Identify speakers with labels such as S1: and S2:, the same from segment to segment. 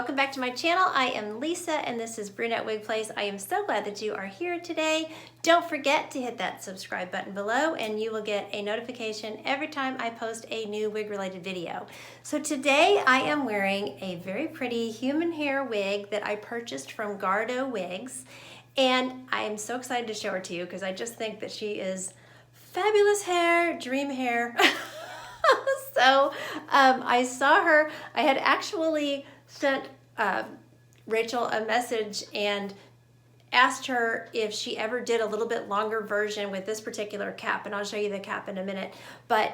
S1: welcome back to my channel. I am Lisa and this is Brunette Wig Place. I am so glad that you are here today. Don't forget to hit that subscribe button below and you will get a notification every time I post a new wig related video. So today I am wearing a very pretty human hair wig that I purchased from GARDAUX Wigs, and I am so excited to show her to you because I just think that she is fabulous hair, dream hair. So I saw her. I had actually sent Rachel a message and asked her if she ever did a little bit longer version with this particular cap, and I'll show you the cap in a minute. But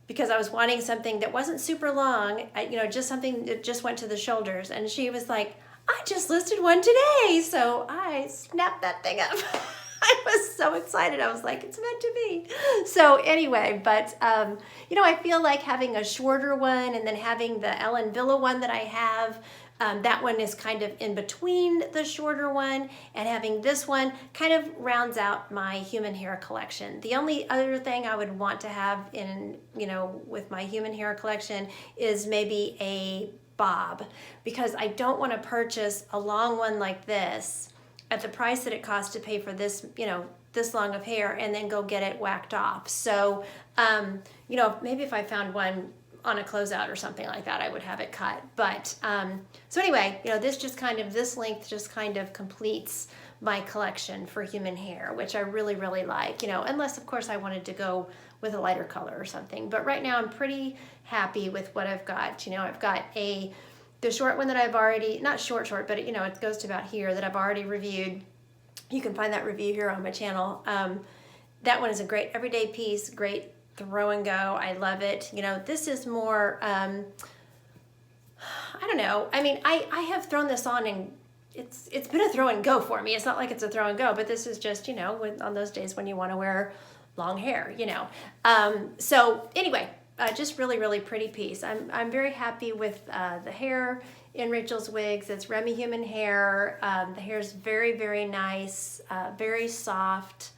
S1: because I was wanting something that wasn't super long, just something that just went to the shoulders, and she was like, I just listed one today, so I snapped that thing up. I was so excited. I was like, it's meant to be. So anyway, but I feel like having a shorter one and then having the Ellen Villa one that I have, that one is kind of in between the shorter one, and having this one kind of rounds out my human hair collection. The only other thing I would want to have in, with my human hair collection is maybe a bob, because I don't want to purchase a long one like this at the price that it costs to pay for this, this long of hair and then go get it whacked off. So, maybe if I found one on a closeout or something like that, I would have it cut. But, so anyway, this length just kind of completes my collection for human hair, which I really, really like, unless of course I wanted to go with a lighter color or something. But right now I'm pretty happy with what I've got. I've got the short one that I've already, not short, but it goes to about here, that I've already reviewed. You can find that review here on my channel. That one is a great everyday piece, great throw and go. I love it. This is more, I don't know. I mean, I have thrown this on and it's been a throw and go for me. It's not like it's a throw and go, but this is just, on those days when you want to wear long hair, So anyway, just really, really pretty piece. I'm very happy with the hair in Rachel's wigs. It's Remy human hair. The hair is very, very nice, very soft.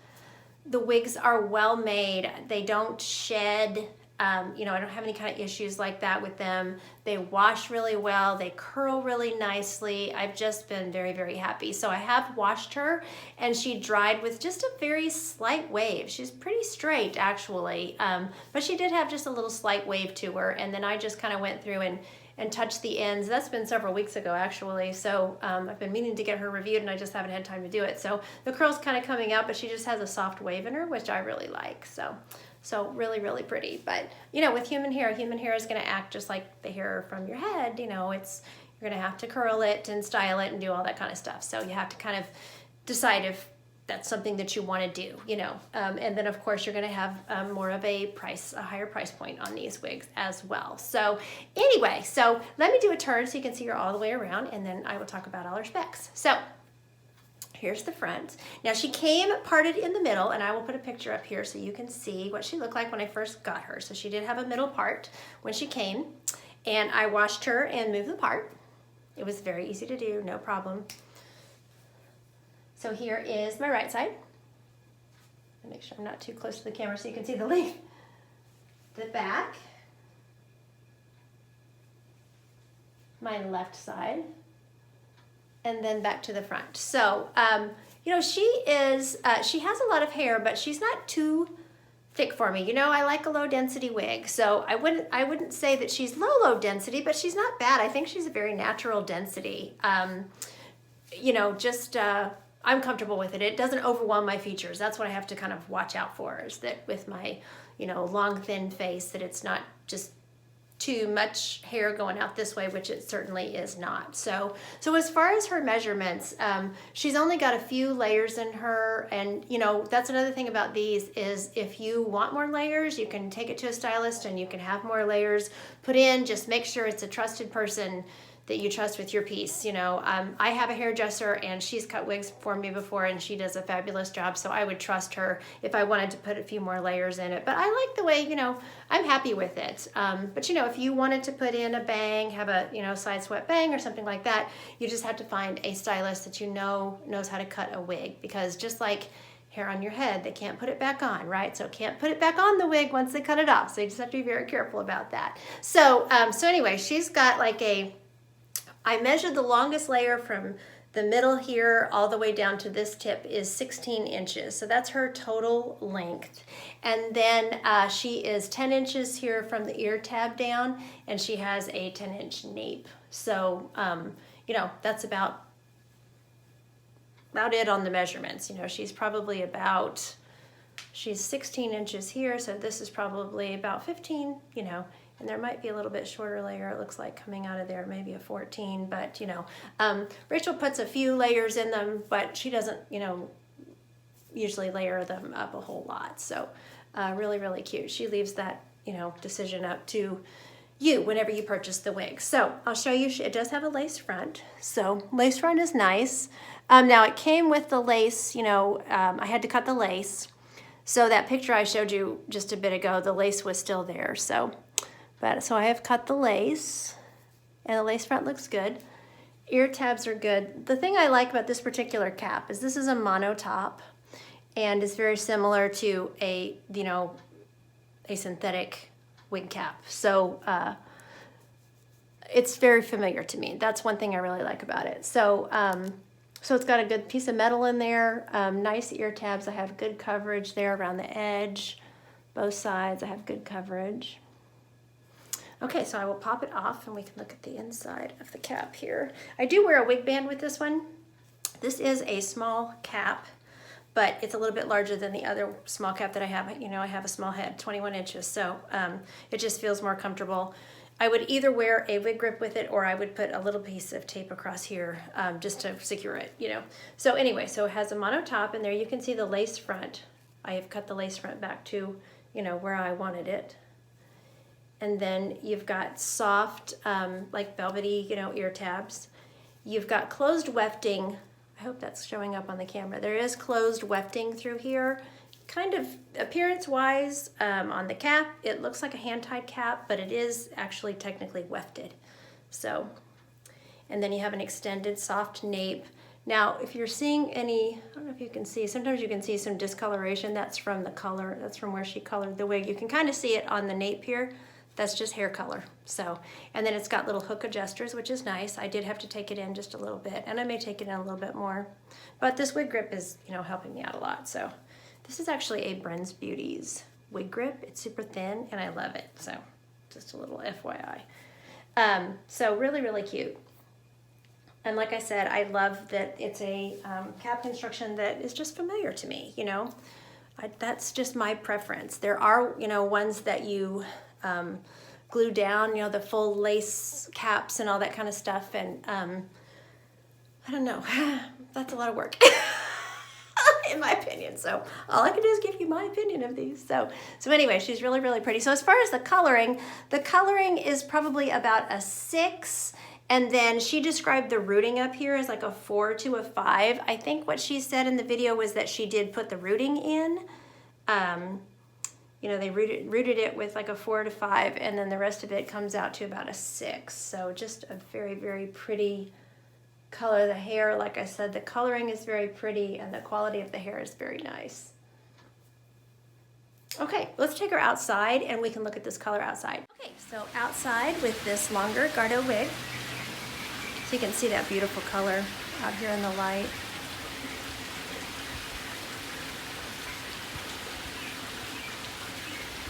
S1: The wigs are well made. They don't shed. I don't have any kind of issues like that with them. They wash really well. They curl really nicely. I've just been very, very happy. So I have washed her and she dried with just a very slight wave. She's pretty straight actually, but she did have just a little slight wave to her. And then I just kind of went through and touched the ends. That's been several weeks ago actually. So I've been meaning to get her reviewed and I just haven't had time to do it. So the curl's kind of coming out, but she just has a soft wave in her, which I really like. So really, really pretty. But, with human hair is going to act just like the hair from your head. You're going to have to curl it and style it and do all that kind of stuff. So you have to kind of decide if that's something that you want to do, and then of course you're going to have more of a higher price point on these wigs as well. So anyway, so let me do a turn so you can see her all the way around, and then I will talk about all her specs. So here's the front. Now she came parted in the middle, and I will put a picture up here so you can see what she looked like when I first got her. So she did have a middle part when she came, and I washed her and moved the part. It was very easy to do, no problem. So here is my right side. I'll make sure I'm not too close to the camera so you can see the leaf. The back. My left side. And then back to the front. So, she has a lot of hair, but she's not too thick for me. I like a low density wig. So I wouldn't say that she's low density, but she's not bad. I think she's a very natural density. I'm comfortable with it. It doesn't overwhelm my features. That's what I have to kind of watch out for, is that with my, long, thin face, that it's not just too much hair going out this way, which it certainly is not. So as far as her measurements, she's only got a few layers in her, and that's another thing about these is if you want more layers, you can take it to a stylist and you can have more layers put in. Just make sure it's a trusted person that you trust with your piece. I have a hairdresser and she's cut wigs for me before and she does a fabulous job, so I would trust her if I wanted to put a few more layers in it. But I like the way, I'm happy with it. But if you wanted to put in a bang, have a, side swept bang or something like that, you just have to find a stylist that knows how to cut a wig, because just like hair on your head, they can't put it back on, right? So can't put it back on the wig once they cut it off. So you just have to be very careful about that. So, so anyway, she's got like a I measured the longest layer from the middle here all the way down to this tip is 16 inches. So that's her total length. And then she is 10 inches here from the ear tab down, and she has a 10-inch nape. So, you know, that's about it on the measurements. You know, she's probably she's 16 inches here, so this is probably about 15, you know, and there might be a little bit shorter layer, it looks like, coming out of there, maybe a 14, but, you know, Rachel puts a few layers in them, but she doesn't, you know, usually layer them up a whole lot. So really, really cute. She leaves that, you know, decision up to you whenever you purchase the wig. So I'll show you, it does have a lace front. So lace front is nice. Now it came with the lace, you know, I had to cut the lace. So that picture I showed you just a bit ago, the lace was still there. So I have cut the lace, and the lace front looks good. Ear tabs are good. The thing I like about this particular cap is this is a mono top, and it's very similar to a, you know, a synthetic wig cap. So it's very familiar to me. That's one thing I really like about it. So so it's got a good piece of metal in there, nice ear tabs. I have good coverage there around the edge. Both sides I have good coverage. Okay, so I will pop it off and we can look at the inside of the cap here. I do wear a wig band with this one. This is a small cap, but it's a little bit larger than the other small cap that I have. You know, I have a small head, 21 inches, so it just feels more comfortable. I would either wear a wig grip with it, or I would put a little piece of tape across here just to secure it, you know. So anyway, so it has a mono top, and there you can see the lace front. I have cut the lace front back to, you know, where I wanted it. And then you've got soft, like velvety, you know, ear tabs. You've got closed wefting. I hope that's showing up on the camera. There is closed wefting through here. Kind of appearance-wise, on the cap, it looks like a hand-tied cap, but it is actually technically wefted. So, and then you have an extended soft nape. Now, if you're seeing any, I don't know if you can see, sometimes you can see some discoloration. That's from the color, that's from where she colored the wig. You can kind of see it on the nape here. That's just hair color. So, and then it's got little hook adjusters, which is nice. I did have to take it in just a little bit, and I may take it in a little bit more. But this wig grip is, you know, helping me out a lot. So, this is actually a Brenn's Beauties wig grip. It's super thin, and I love it. So, just a little FYI. So, really, really cute. And like I said, I love that it's a cap construction that is just familiar to me, you know. That's just my preference. There are, you know, ones that you glue down, you know, the full lace caps and all that kind of stuff, and I don't know, that's a lot of work in my opinion. So all I can do is give you my opinion of these. So anyway, she's really, really pretty. So as far as the coloring is probably about a 6, and then she described the rooting up here as like a 4 to a 5. I think what she said in the video was that she did put the rooting in. You know, they rooted it with like a 4 to 5, and then the rest of it comes out to about a 6. So just a very, very pretty color. The hair, like I said, the coloring is very pretty, and the quality of the hair is very nice. Okay, let's take her outside, and we can look at this color outside. Okay, so outside with this longer Gardeaux wig. So you can see that beautiful color out here in the light.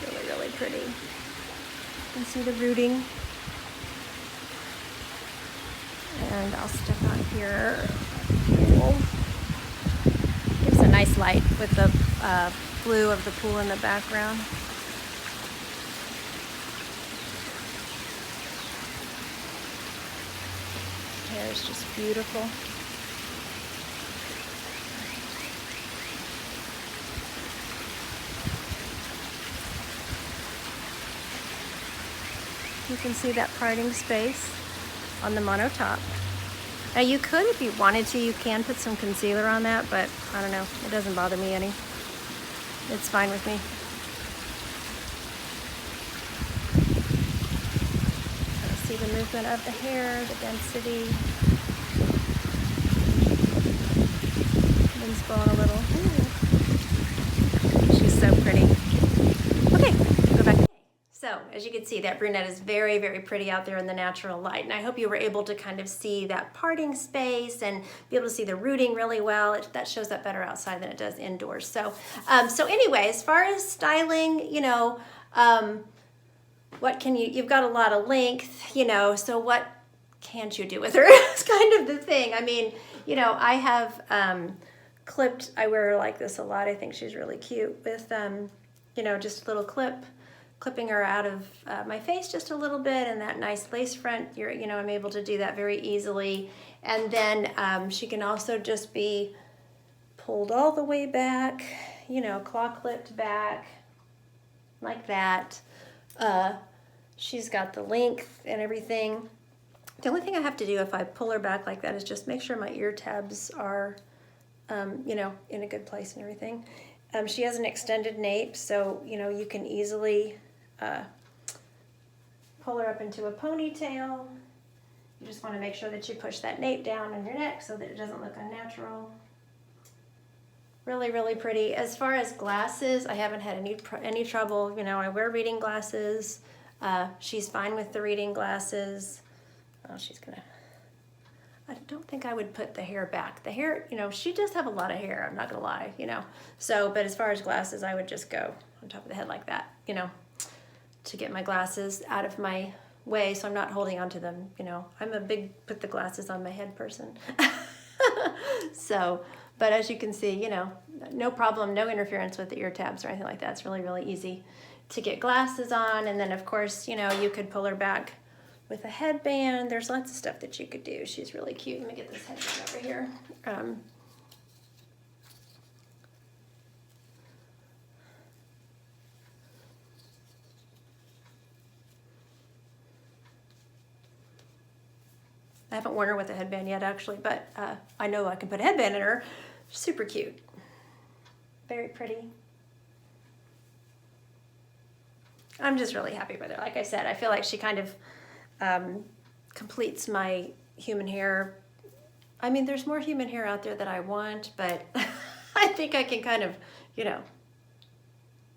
S1: Really, really pretty. You can see the rooting. And I'll step out here. Pool. Gives a nice light with the blue of the pool in the background. Hair is just beautiful. You can see that parting space on the mono top. Now you could, if you wanted to, you can put some concealer on that, but I don't know, it doesn't bother me any. It's fine with me. See the movement of the hair, the density. Wind's blowing a little. Ooh. She's so pretty. Okay, go back. So as you can see, that brunette is very, very pretty out there in the natural light. And I hope you were able to kind of see that parting space and be able to see the rooting really well. That shows up better outside than it does indoors. So, so anyway, as far as styling, you know, what can you've got a lot of length, you know, so what can't you do with her? It's kind of the thing. I mean, you know, I have clipped, I wear her like this a lot. I think she's really cute with, you know, just a little clipping her out of my face just a little bit, and that nice lace front, you know, I'm able to do that very easily. And then she can also just be pulled all the way back, you know, claw clipped back like that. She's got the length and everything. The only thing I have to do if I pull her back like that is just make sure my ear tabs are, you know, in a good place and everything. She has an extended nape, so, you know, you can easily pull her up into a ponytail. You just want to make sure that you push that nape down on your neck so that it doesn't look unnatural. Really, really pretty. As far as glasses, I haven't had any trouble. You know, I wear reading glasses. She's fine with the reading glasses. Oh, she's gonna, I don't think I would put the hair back. The hair, you know, she does have a lot of hair, I'm not gonna lie, you know. So, but as far as glasses, I would just go on top of the head like that, you know, to get my glasses out of my way so I'm not holding onto them, you know. I'm a big put the glasses on my head person. So, but as you can see, you know, no problem, no interference with the ear tabs or anything like that. It's really, really easy to get glasses on. And then of course, you know, you could pull her back with a headband. There's lots of stuff that you could do. She's really cute. Let me get this headband over here. I haven't worn her with a headband yet, actually, but I know I can put a headband in her. Super cute. Very pretty. I'm just really happy with her. Like I said, I feel like she kind of completes my human hair. I mean, there's more human hair out there that I want, but I think I can kind of, you know,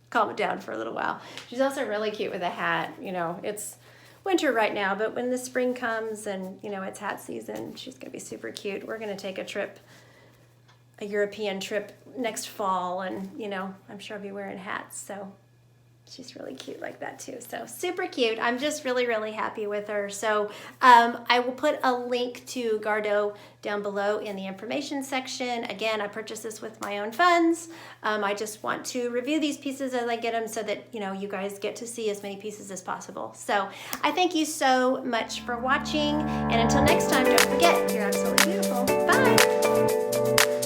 S1: calm it down for a little while. She's also really cute with a hat. You know, it's winter right now, but when the spring comes and, you know, it's hat season, she's gonna be super cute. We're gonna take a trip, a European trip next fall, and, you know, I'm sure I'll be wearing hats, so she's really cute like that too. So super cute. I'm just really, really happy with her. So I will put a link to Gardeaux down below in the information section. Again, I purchased this with my own funds. I just want to review these pieces as I get them so that, you know, you guys get to see as many pieces as possible. So I thank you so much for watching. And until next time, don't forget, you're absolutely beautiful. Bye.